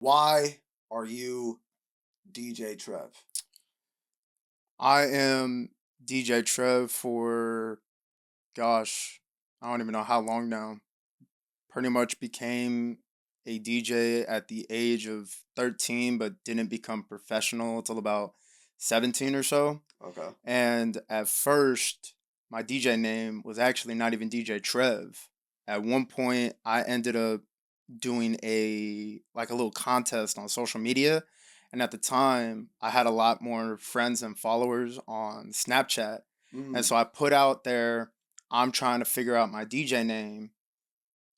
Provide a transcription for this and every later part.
Why are you DJ Trev? I am DJ Trev for, gosh, I don't even know how long now. Pretty much became a DJ at the age of 13, but didn't become professional until about 17 or so. Okay. And at first, my DJ name was actually not even DJ Trev. At one point, I ended up doing a little contest on social media, and at the time I had a lot more friends and followers on Snapchat, and Mm. so I put out there, I'm trying to figure out my DJ name.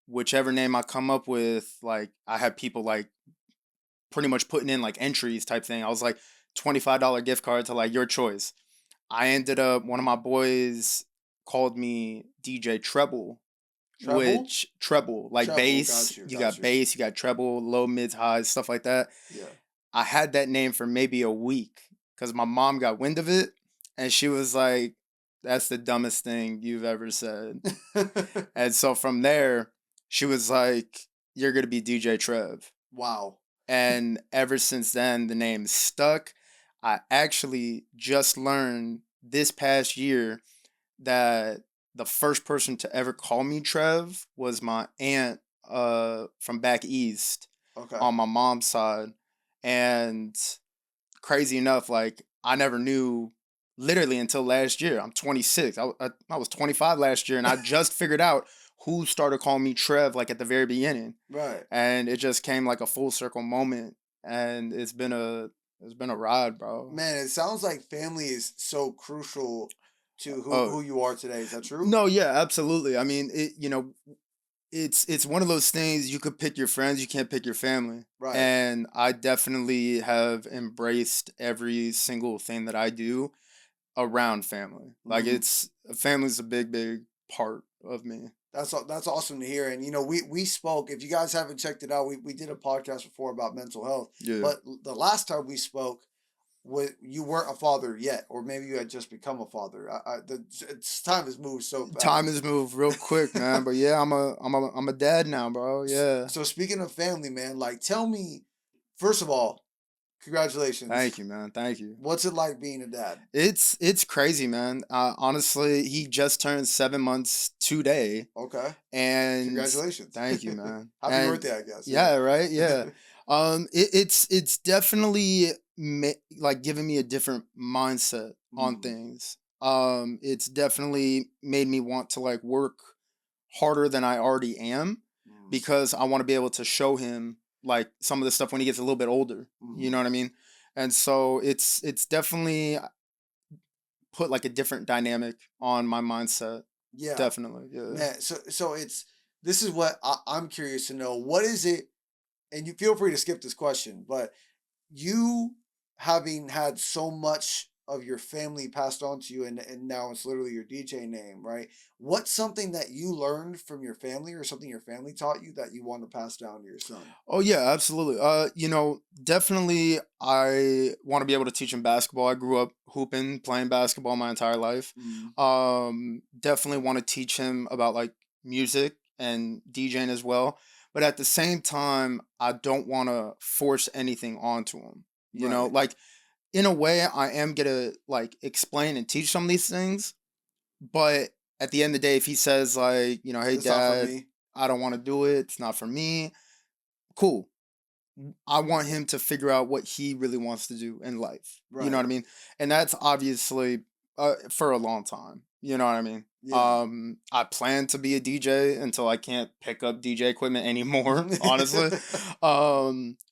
Whichever name I come up with, like, I had people like pretty much putting in like entries type thing. I was like, $25 gift card to like your choice. I ended up, one of my boys called me DJ Treble, Treble? which treble, like Treble. bass, Got you. you Got got you. bass, you got treble, low, mids, highs, stuff like that. Yeah. I had that name for maybe a week because my mom got wind of it and she was like, that's the dumbest thing you've ever said. And so from there, she was like, you're going to be DJ Trev. Wow. And ever since then, the name stuck. I actually just learned this past year that the first person to ever call me Trev was my aunt from back east Okay. on my mom's side. And crazy enough, like I never knew literally until last year. I'm 26. I was 25 last year and I just figured out who started calling me Trev like at the very beginning. Right. And it just came like a full circle moment and it's been a ride, bro. Man, it sounds like family is so crucial to who, Oh, who you are today. Is that true? no, yeah, absolutely. I mean, it's one of those things you could pick your friends, you can't pick your family. Right. And I definitely have embraced every single thing that I do around family. Like Mm. it's family's a big, big part of me. That's awesome to hear. And we spoke. If you guys haven't checked it out, we did a podcast before about mental health. Yeah. But the last time we spoke, you weren't a father yet, or maybe you had just become a father. Time has moved so Time fast. has moved real quick, man. But yeah, I'm a dad now, bro. Yeah. So speaking of family, man, like tell me, first of all, congratulations. Thank you, man. Thank you. What's it like being a dad? It's crazy, man. Honestly, he just turned 7 months today, Okay, and congratulations. thank you, man. Happy And birthday, I guess. yeah, right, yeah. Yeah. It's definitely like giving me a different mindset on Mm, things. It's definitely made me want to like work harder than I already am mm, because I want to be able to show him like some of the stuff when he gets a little bit older. You mm. know what I mean? And so it's definitely put like a different dynamic on my mindset. Yeah, Definitely, yeah. man. So it's this is what I'm curious to know. What is it? And you feel free to skip this question, but you having had so much of your family passed on to you and now it's literally your DJ name, right? What's something that you learned from your family or something your family taught you that you want to pass down to your son? Oh yeah, absolutely. Definitely I want to be able to teach him basketball. I grew up hooping, playing basketball my entire life. Mm, Definitely want to teach him about like music and DJing as well. But at the same time, I don't want to force anything onto him. right. Like in a way I am going to like explain and teach some of these things, but at the end of the day if he says like, hey It's not for dad, me. I don't want to do it, it's not for me, cool. I want him to figure out what he really wants to do in life. You know Right. what I mean? And that's obviously for a long time. You know what I mean? Yeah. I plan to be a DJ until I can't pick up DJ equipment anymore, honestly.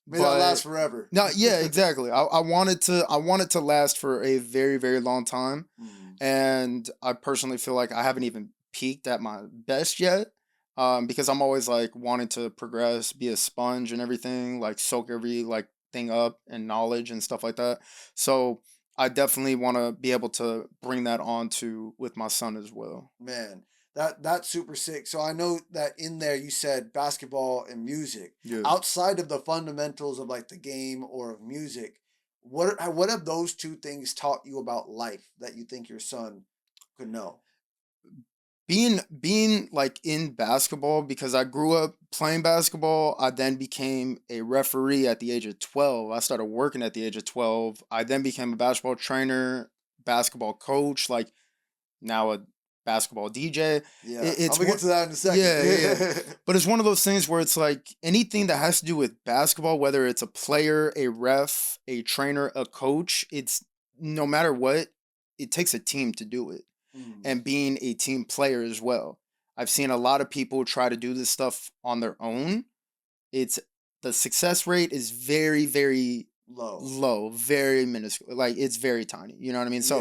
May that But last forever. no, yeah, exactly. I want it to last for a very, very long time. Mm, And I personally feel like I haven't even peaked at my best yet, because I'm always like wanting to progress, be a sponge and everything, like soak every like thing up and knowledge and stuff like that. So I definitely want to be able to bring that on to with my son as well. man, that's super sick. So I know that in there you said basketball and music. Yeah. Outside of the fundamentals of like the game or of music, what have those two things taught you about life that you think your son could know? being like in basketball, because I grew up playing basketball. I then became a referee at the age of 12. I started working at the age of 12. I then became a basketball trainer, basketball coach, like now a basketball DJ. Yeah, I'm It's gonna get one, to that in a second. yeah. But it's one of those things where it's like anything that has to do with basketball, whether it's a player, a ref, a trainer, a coach, it's no matter what, it takes a team to do it. Mm, And being a team player as well. I've seen a lot of people try to do this stuff on their own. It's the success rate is very, very low. low, very minuscule. Like it's very tiny. You know what I mean? So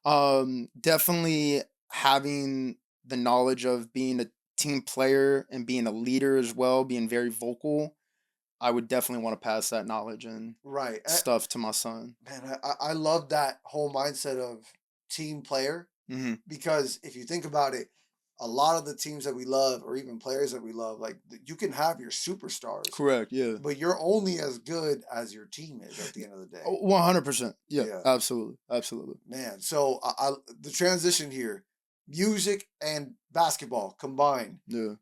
Yeah. definitely having the knowledge of being a team player and being a leader as well, being very vocal, I would definitely want to pass that knowledge and Right. stuff to my son. Man, I love that whole mindset of team player Mm-hmm. because if you think about it, a lot of the teams that we love or even players that we love, like you can have your superstars, Correct. Yeah. but you're only as good as your team is at the end of the day. 100%. Yeah. Yeah. Absolutely. Absolutely. Man, so the transition here, music and basketball combined Yeah.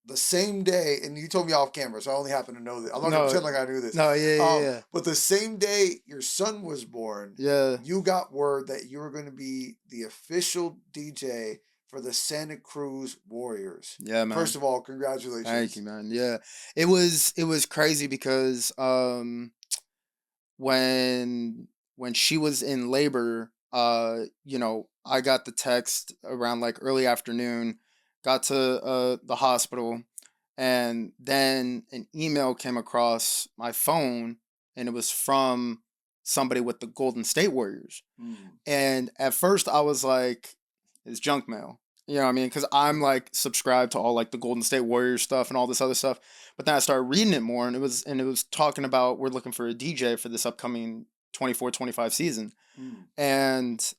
the same day, and you told me off camera, so I only happen to know that. I'm not gonna No. pretend like I knew this. No. Yeah. But the same day your son was born, Yeah. you got word that you were going to be the official DJ for the Santa Cruz Warriors. Yeah, man. First of all, congratulations. Thank you, man. Yeah. It was crazy because when she was in labor, I got the text around like early afternoon, got to the hospital, and then an email came across my phone, and it was from somebody with the Golden State Warriors. Mm. And at first I was like, it's junk mail. You know what I mean? Because I'm like subscribed to all like the Golden State Warriors stuff and all this other stuff. But then I started reading it more, and it was talking about we're looking for a DJ for this upcoming 24-25 season. Mm. And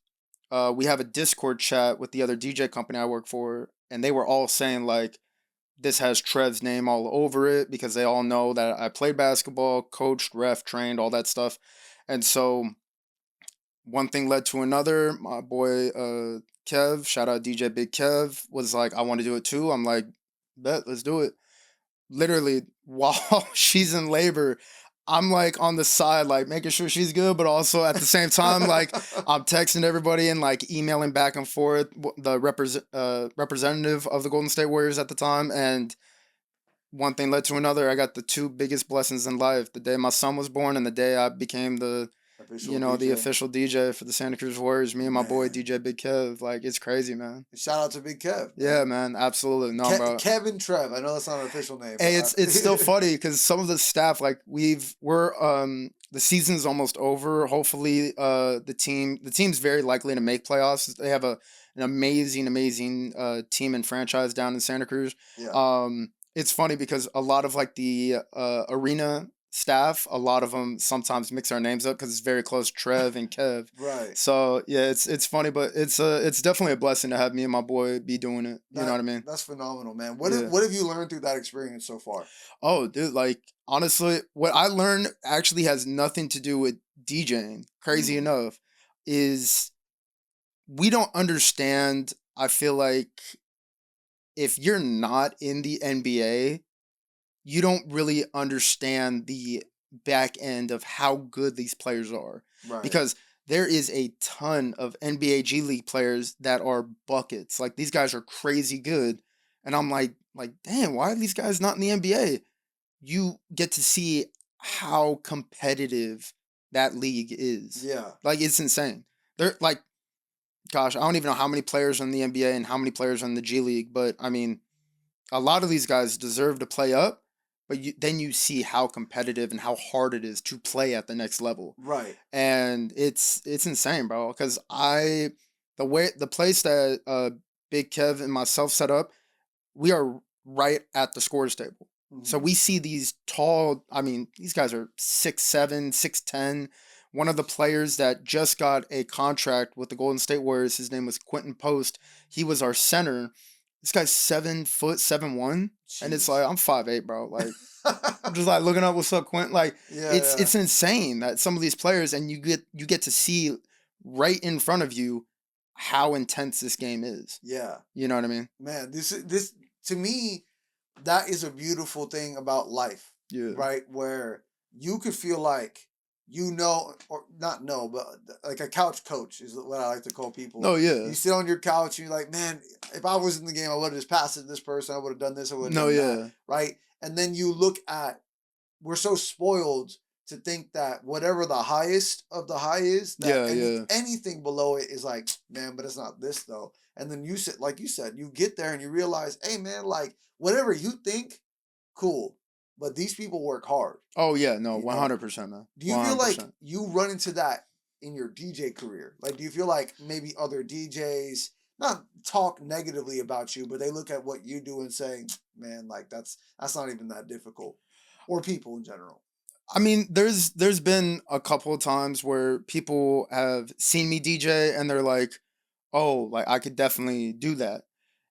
we have a Discord chat with the other DJ company I work for, and they were all saying like, this has Trev's name all over it because they all know that I played basketball, coached, ref, trained, all that stuff. And so one thing led to another. My boy Kev, shout out DJ Big Kev, was like, I want to do it too. I'm like, bet, let's do it. Literally, while she's in labor, I'm like on the side, like making sure she's good, but also at the same time, like I'm texting everybody and like emailing back and forth the representative of the Golden State Warriors at the time. And one thing led to another. I got the two biggest blessings in life: the day my son was born and the day I became the official DJ for the Santa Cruz Warriors. Me and my boy DJ Big Kev. Like, it's crazy, man. Shout out to Big Kev. Yeah, man, absolutely. No, bro. Kevin Trev. I know that's not an official name. Hey, it's still funny because some of the staff, like the season's almost over. Hopefully, the team's very likely to make playoffs. They have an amazing team and franchise down in Santa Cruz. Yeah. It's funny because a lot of like the arena staff, a lot of them sometimes mix our names up because it's very close, Trev and Kev. Right. So yeah, it's funny, but it's definitely a blessing to have me and my boy be doing it. You know what I mean? That's phenomenal, man. What have you learned through that experience so far? Oh, dude, like honestly, what I learned actually has nothing to do with DJing. Crazy enough, is we don't understand. I feel like if you're not in the NBA, you don't really understand the back end of how good these players are. Right. Because there is a ton of NBA G League players that are buckets. Like, these guys are crazy good. And I'm like, damn, why are these guys not in the NBA? You get to see how competitive that league is. Yeah. Like, it's insane. They're like, gosh, I don't even know how many players are in the NBA and how many players are in the G League. But, I mean, a lot of these guys deserve to play up. But then you see how competitive and how hard it is to play at the next level. Right. And it's insane, bro. Because the place that Big Kev and myself set up, we are right at the scores table. Mm-hmm. So we see these tall, I mean, these guys are 6'7", 6'10". One of the players that just got a contract with the Golden State Warriors, his name was Quentin Post. He was our center. This guy's 7 foot, 7'1", and it's like, I'm 5'8", bro. Like, I'm just like looking up, what's up, Quint? Like, it's insane that some of these players, and you get to see right in front of you how intense this game is. Yeah. You know what I mean? Man, this to me, that is a beautiful thing about life. Yeah. Right? Where you could feel like you know, or not know, but like a couch coach is what I like to call people. Oh, yeah. You sit on your couch and you're like, man, if I was in the game, I would have just passed it to this person. I would have done this. I would have No, done yeah. that. Right? And then you look at, we're so spoiled to think that whatever the highest of the high is, that anything below it is like, man, but it's not this though. And then you said, like you said, you get there and you realize, hey man, like whatever you think, cool. But these people work hard. Oh yeah, no, You know? 100%, man. Do you feel like you run into that in your DJ career? Like, do you feel like maybe other DJs not talk negatively about you, but they look at what you do and say, man, like that's not even that difficult, or people in general? I mean, there's been a couple of times where people have seen me DJ and they're like, "Oh, like I could definitely do that."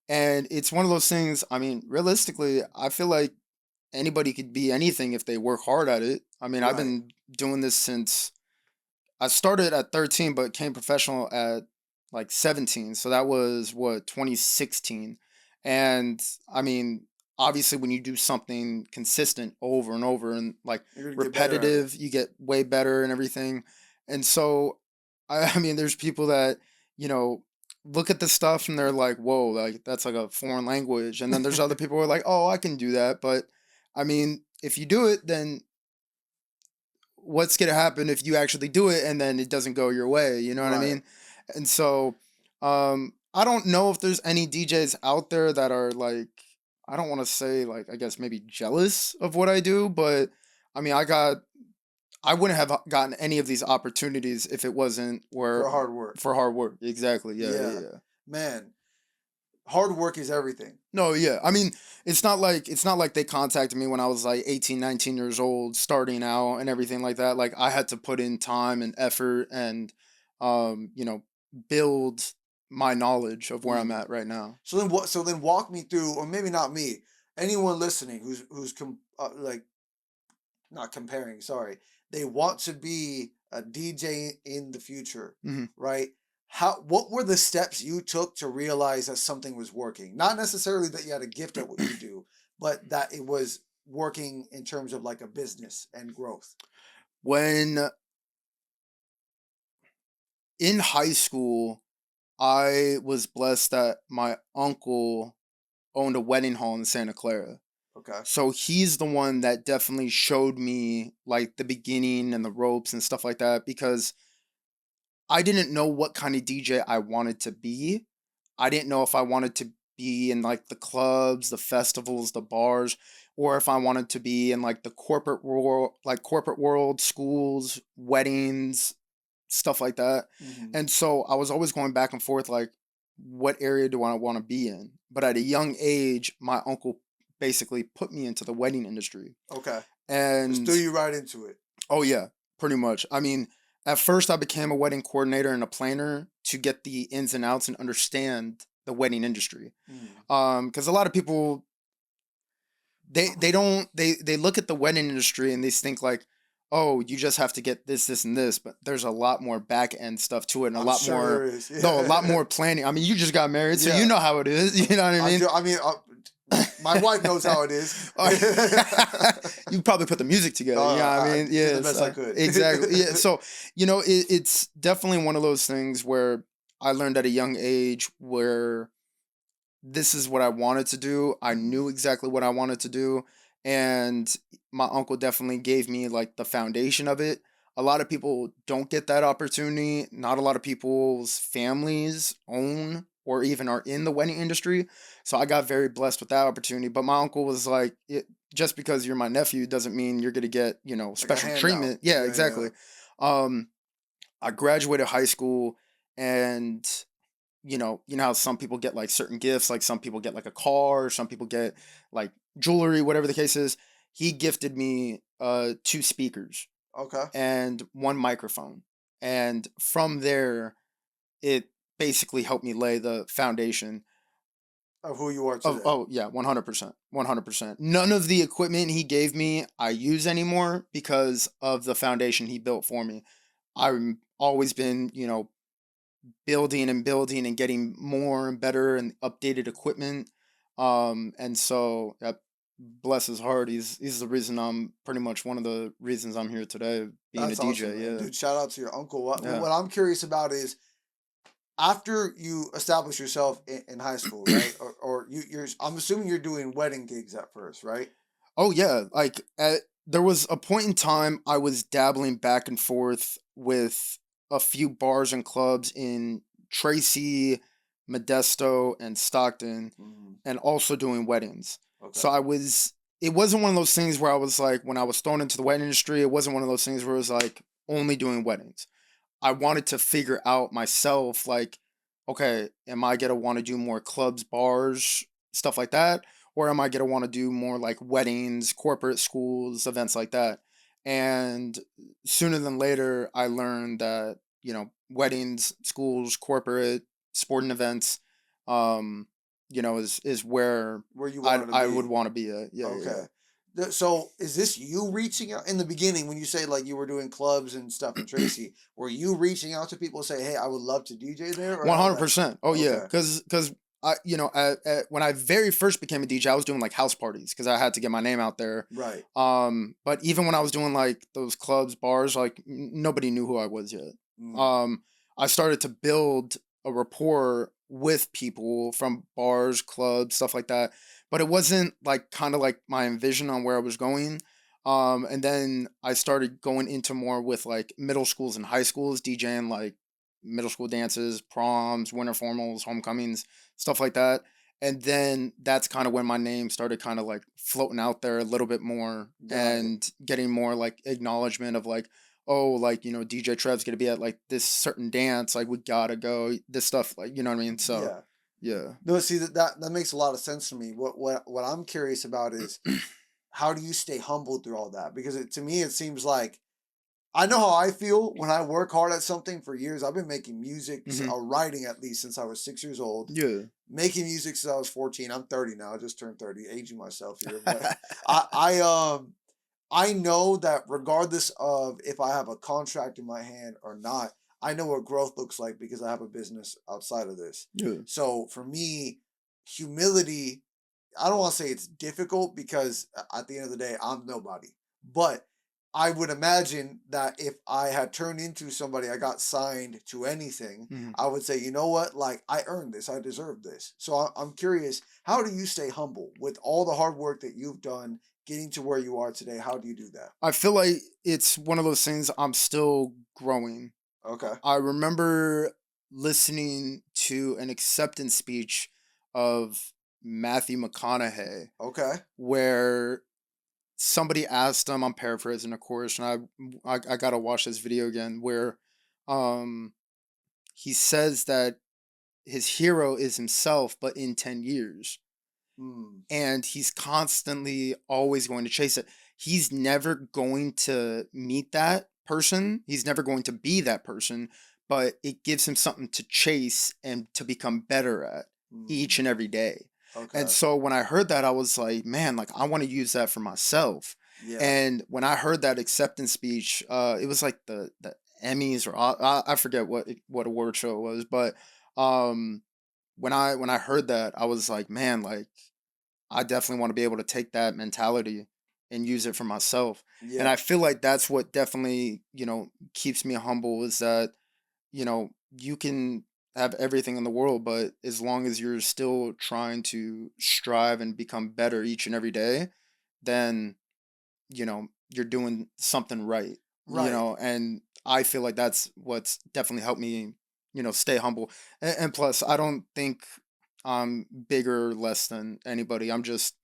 And it's one of those things, I mean, realistically, I feel like anybody could be anything if they work hard at it. I mean, I've been doing this since I started at 13 but came professional at like 17. So that was what, 2016. And I mean, obviously when you do something consistent over and over and like repetitive, you get way better and everything. And so I mean, there's people that, you know, look at the stuff and they're like, whoa, like that's like a foreign language. And then there's other people who are like, oh, I can do that. But I mean, if you do it, then what's going to happen if you actually do it and then it doesn't go your way? You know what I mean? And so I don't know if there's any DJs out there that are like, I don't want to say like, I guess maybe jealous of what I do, but I mean, I wouldn't have gotten any of these opportunities if it wasn't for hard work. For hard work. Exactly. Yeah. Man, hard work is everything. No, yeah. I mean, it's not like they contacted me when I was like 18, 19 years old, starting out and everything like that. Like I had to put in time and effort and you know, build my knowledge of where I'm at right now. So then walk me through, or maybe not me, anyone listening who's like not comparing, sorry. They want to be a DJ in the future, right? What were the steps you took to realize that something was working? Not necessarily that you had a gift at what you do, but that it was working in terms of like a business and growth. When in high school, I was blessed that my uncle owned a wedding hall in Santa Clara. Okay. So he's the one that definitely showed me like the beginning and the ropes and stuff like that, because I didn't know what kind of DJ I wanted to be. I didn't know if I wanted to be in like the clubs, the festivals, the bars, or if I wanted to be in like the corporate world, schools, weddings, stuff like that. And so I was always going back and forth like, what area do I want to be in? But at a young age, my uncle basically put me into the wedding industry. Okay. And threw you right into it. Oh yeah, pretty much. I mean, at first I became a wedding coordinator and a planner to get the ins and outs and understand the wedding industry. Because a lot of people, they look at the wedding industry and they think like, oh, you just have to get this, and this, but there's a lot more back end stuff to it, and a lot more planning. I mean, you just got married, so you know how it is. You know what I mean? My wife knows how it is. You probably put the music together. You know what I mean? Yeah, the best I could. Exactly. Yeah. So, you know, it's definitely one of those things where I learned at a young age where this is what I wanted to do. I knew exactly what I wanted to do. And my uncle definitely gave me like the foundation of it. A lot of people don't get that opportunity. Not a lot of people's families own or even are in the wedding industry. So I got very blessed with that opportunity. But my uncle was like, just because you're my nephew doesn't mean you're going to get, you know, special treatment. Yeah, exactly. I graduated high school and, you know how some people get like certain gifts, like some people get like a car, some people get like jewelry, whatever the case is. He gifted me 2 speakers. Okay. And 1 microphone. And from there, it basically helped me lay the foundation of who you are today. Oh yeah, 100%. 100%. None of the equipment he gave me I use anymore because of the foundation he built for me. I've always been, you know, building and building and getting more and better and updated equipment. And so, bless his heart, he's the reason I'm pretty much one of the reasons I'm here today, being a That's awesome, DJ. man. Yeah, Dude, shout out to your uncle. What, yeah. what I'm curious about is after you establish yourself in high school, right? Or you're, I'm assuming you're doing wedding gigs at first, right? Oh yeah, like there was a point in time I was dabbling back and forth with a few bars and clubs in Tracy, Modesto, and Stockton, Mm, and also doing weddings. okay. So I was. It wasn't one of those things where I was like, when I was thrown into the wedding industry, it wasn't one of those things where it was like only doing weddings. I wanted to figure out myself, like, okay, am I gonna want to do more clubs, bars, stuff like that? Or am I gonna want to do more like weddings, corporate schools, events like that? And sooner than later, I learned that, weddings, schools, corporate, sporting events, um, is where Where you I wanted to I would be. want to be at. Yeah, yeah, Okay. yeah. So is this you reaching out in the beginning when you say like you were doing clubs and stuff in Tracy? Were you reaching out to people and say, "Hey, I would love to DJ there," or One how's hundred that? percent. Oh yeah, Okay. because when I very first became a DJ, I was doing like house parties because I had to get my name out there. Right. But even when I was doing like those clubs, bars, like nobody knew who I was yet. Mm, Um, I started to build a rapport with people from bars, clubs, stuff like that. But it wasn't like kind of like my envision on where I was going. And then I started going into more with like middle schools and high schools, DJing like middle school dances, proms, winter formals, homecomings, stuff like that. And then that's kind of when my name started kind of like floating out there a little bit more got it. and getting more like acknowledgement of like, oh, like, DJ Trev's gonna be at like this certain dance, like we gotta go, this stuff, like, you know what I mean? So Yeah. yeah. No, see that makes a lot of sense to me. What I'm curious about is how do you stay humble through all that? Because to me it seems like I know how I feel when I work hard at something for years. I've been making music, Hmm. writing at least since I was 6 years old. Yeah. Making music since I was 14. I'm 30 now. I just turned 30, aging myself here. But I know that regardless of if I have a contract in my hand or not, I know what growth looks like because I have a business outside of this. Yeah. So for me, humility, I don't want to say it's difficult because at the end of the day, I'm nobody. But I would imagine that if I had turned into somebody, I got signed to anything, Hmm. I would say, you know what? Like, I earned this. I deserve this. So I'm curious, how do you stay humble with all the hard work that you've done getting to where you are today? How do you do that? I feel like it's one of those things I'm still growing. Okay. I remember listening to an acceptance speech of Matthew McConaughey Okay. where somebody asked him, I'm paraphrasing of course, and I gotta watch this video again, where um he says that his hero is himself, but in 10 years. Hmm. And he's constantly always going to chase it. He's never going to meet that person. He's never going to be that person, but it gives him something to chase and to become better at each Hmm. and every day. And Okay. so when I heard that, I was like, man, like I want to use that for myself. Yeah. And when I heard that acceptance speech, it was like the Emmys or I forget what award show it was, but um, when I heard that, I was like, man, like I definitely want to be able to take that mentality and use it for myself. And I Yeah. feel like that's what definitely, keeps me humble is that, you can have everything in the world, but as long as you're still trying to strive and become better each and every day, then, you're doing something right, Right. and I feel like that's what's definitely helped me, stay humble. And plus, I don't think I'm bigger or less than anybody. I'm just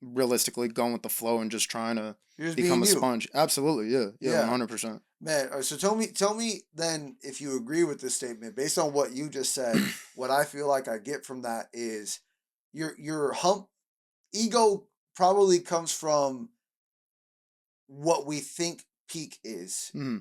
realistically going with the flow and just trying to You're just being become a you. sponge. Absolutely, yeah, yeah, one Yeah. hundred percent. Man, so tell me then if you agree with this statement based on what you just said. What I feel like I get from that is your hump ego probably comes from what we think peak is, Hmm.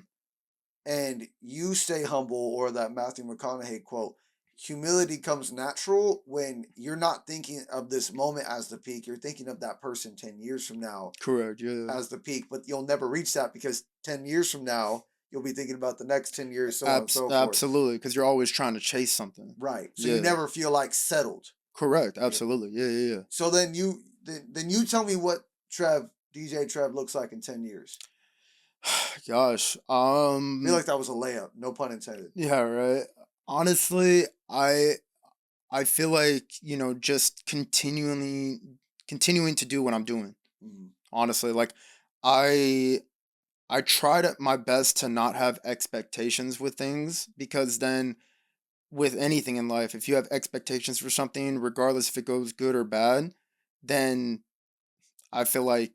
and you stay humble, or that Matthew McConaughey quote. Humility comes natural when you're not thinking of this moment as the peak. You're thinking of that person 10 years from now Correct. Yeah. as the peak, but you'll never reach that because 10 years from now you'll be thinking about the next 10 years, so on and so forth. Absolutely, because you're always trying to chase something. Right. So Yeah. you never feel like settled. Correct. Absolutely. Yeah. So then you tell me what DJ Trev looks like in 10 years. Gosh. I feel like that was a layup. No pun intended. Yeah, right. Honestly, I feel like, just continuing to do what I'm doing. Honestly, like I tried my best to not have expectations with things, because then with anything in life, if you have expectations for something, regardless if it goes good or bad, then I feel like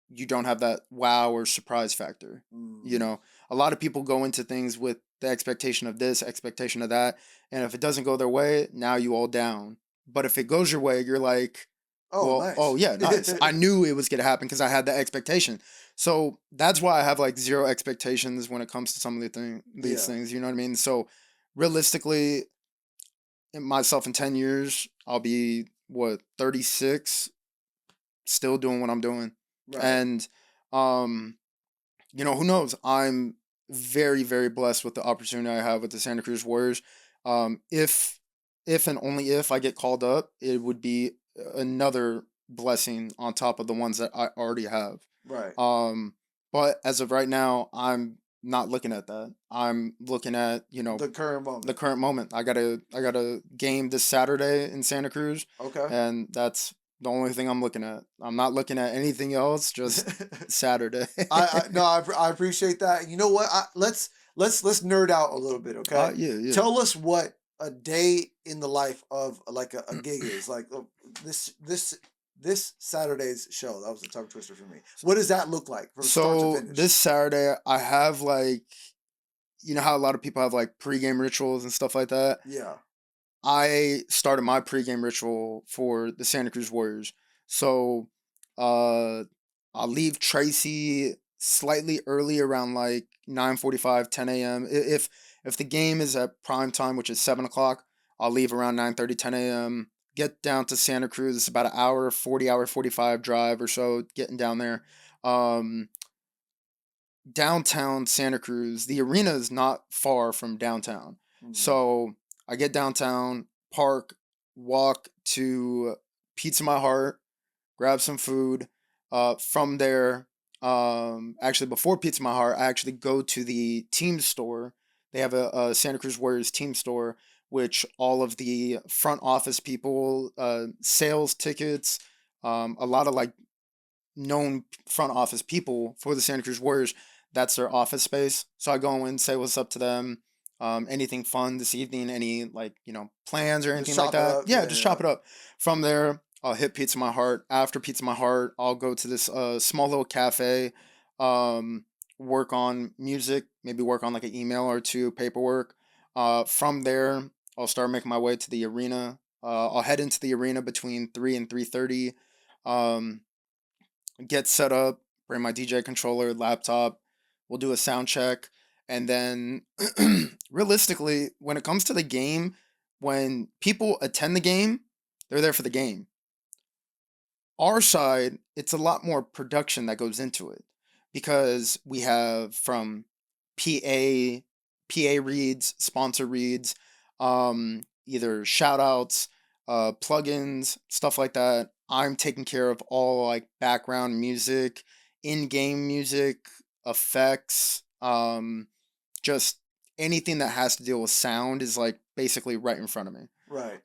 you don't have that wow or surprise factor. A lot of people go into things with the expectation of this, expectation of that, and if it doesn't go their way, now you all down. But if it goes your way, you're like, nice. Oh yeah, nice. I knew it was gonna happen because I had the expectation. So that's why I have like zero expectations when it comes to some of these things. You know what I mean? So realistically, myself in 10 years, I'll be 36, still doing what I'm doing. Right. And who knows? I'm very, very blessed with the opportunity I have with the Santa Cruz Warriors. If and only if I get called up, it would be another blessing on top of the ones that I already have. Right. But as of right now, I'm not looking at that. I'm looking at, the current moment. The current moment. I got a game this Saturday in Santa Cruz. Okay. And that's the only thing I'm looking at. I'm not looking at anything else. Just Saturday. I appreciate that. You know what? Let's nerd out a little bit. Okay. Yeah. Tell us what a day in the life of like a gig is like. This Saturday's show. That was a tongue twister for me. What does that look like from start to finish? This Saturday, I have like, how a lot of people have like pregame rituals and stuff like that. Yeah. I started my pregame ritual for the Santa Cruz Warriors. So I'll leave Tracy slightly early, around like 9:45, 10 a.m. If the game is at prime time, which is 7 o'clock, I'll leave around 9:30, 10 a.m. Get down to Santa Cruz. It's about an hour, 45 drive or so getting down there. Downtown Santa Cruz, the arena is not far from downtown. So I get downtown, park, walk to Pizza My Heart, grab some food. From there, actually before Pizza My Heart, I actually go to the team store. They have a Santa Cruz Warriors team store, which all of the front office people, sales tickets, a lot of like known front office people for the Santa Cruz Warriors, that's their office space. So I go in, say what's up to them. Anything fun this evening, any like, plans or anything like that. Just chop it up. From there, I'll hit Pizza My Heart. After Pizza My Heart, I'll go to this small little cafe, work on music, maybe work on like an email or two, paperwork. From there, I'll start making my way to the arena. I'll head into the arena between 3 and 3:30. Get set up, bring my DJ controller, laptop. We'll do a sound check. And then realistically, when it comes to the game, when people attend the game, they're there for the game. Our side, it's a lot more production that goes into it, because we have from PA reads, sponsor reads, either shout outs, plugins, stuff like that. I'm taking care of all like background music, in-game music, effects, just anything that has to deal with sound is like basically right in front of me. Right.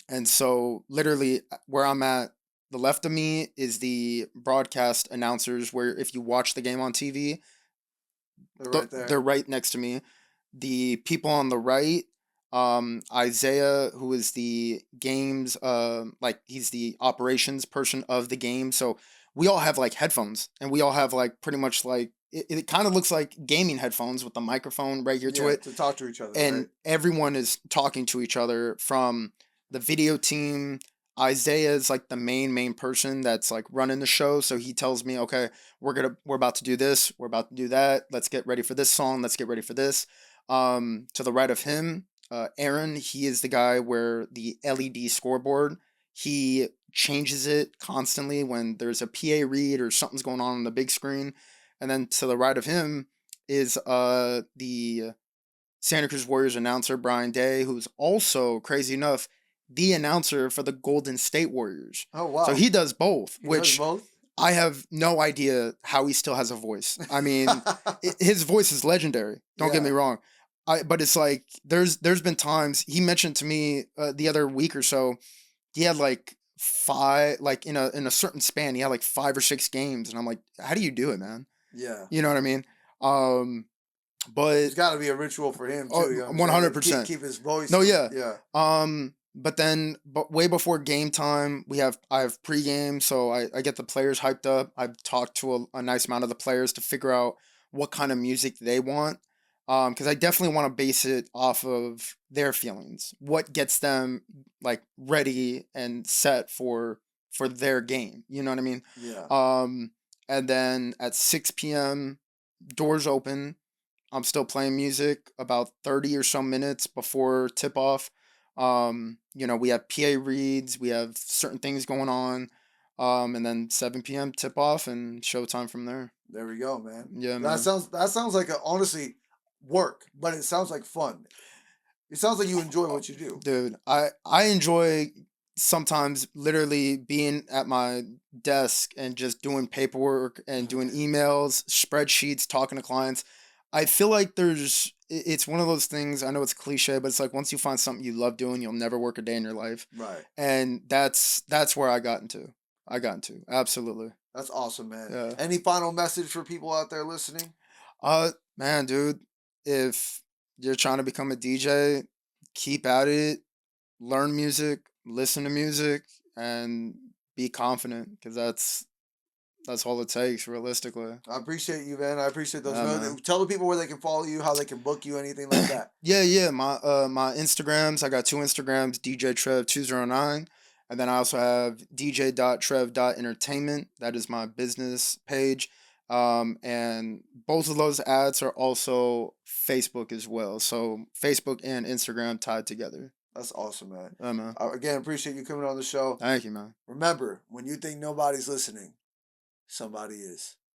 And so literally where I'm at, the left of me is the broadcast announcers, where if you watch the game on TV, they're right there. They're right next to me. The people on the right, Isaiah, who is the games, like he's the operations person of the game. So we all have like headphones, and we all have like pretty much like, it kind of looks like gaming headphones with the microphone right here to it. To talk to each other. And right? Everyone is talking to each other from the video team. Isaiah is like the main person that's like running the show. So he tells me, okay, we're about to do this. We're about to do that. Let's get ready for this song. Let's get ready for this. To the right of him, Aaron, he is the guy where the LED scoreboard, he changes it constantly when there's a PA read or something's going on the big screen. And then to the right of him is the Santa Cruz Warriors announcer Brian Day, who's also, crazy enough, the announcer for the Golden State Warriors. Oh So wow. he does both, He does which both? I have no idea how he still has a voice. I mean, his voice is legendary. Don't get me Yeah. wrong. But it's like there's been times he mentioned to me the other week or so, he had like five, like in a certain span, he had like 5 or 6 games, and I'm like, how do you do it, man? Yeah. You know what I mean? But There's got to be a ritual for him too. You know what I'm saying? Like, 100%. keep his voice. No, yeah. Yeah. But then, way before game time, I have pregame, so I get the players hyped up. I've talked to a nice amount of the players to figure out what kind of music they want. Because I definitely want to base it off of their feelings. What gets them like ready and set for their game. You know what I mean? Yeah. And then at 6 p.m., doors open. I'm still playing music about 30 or so minutes before tip off. We have PA reads, we have certain things going on. And then 7 p.m. tip off and showtime from there. There we go, man. Yeah, That man. sounds like honestly work, but it sounds like fun. It sounds like you enjoy what you do. Dude, I enjoy sometimes literally being at my desk and just doing paperwork and doing emails, spreadsheets, talking to clients. I feel like it's one of those things, I know it's cliche, but it's like once you find something you love doing, you'll never work a day in your life. Right. And that's where I got into. Absolutely. That's awesome, man. Yeah. Any final message for people out there listening? Man, dude, if you're trying to become a DJ, keep at it, learn music, listen to music, and be confident, because that's all it takes, realistically. I appreciate you, man. I appreciate those. Yeah, man. Tell the people where they can follow you, how they can book you, anything like that. Yeah. My Instagrams, I got 2 Instagrams, DJ Trev 209, and then I also have DJ.Trev.Entertainment. That is my business page. And both of those ads are also Facebook as well. So Facebook and Instagram tied together. That's awesome, man. Yeah, man. Again, appreciate you coming on the show. Thank you, man. Remember, when you think nobody's listening, somebody is.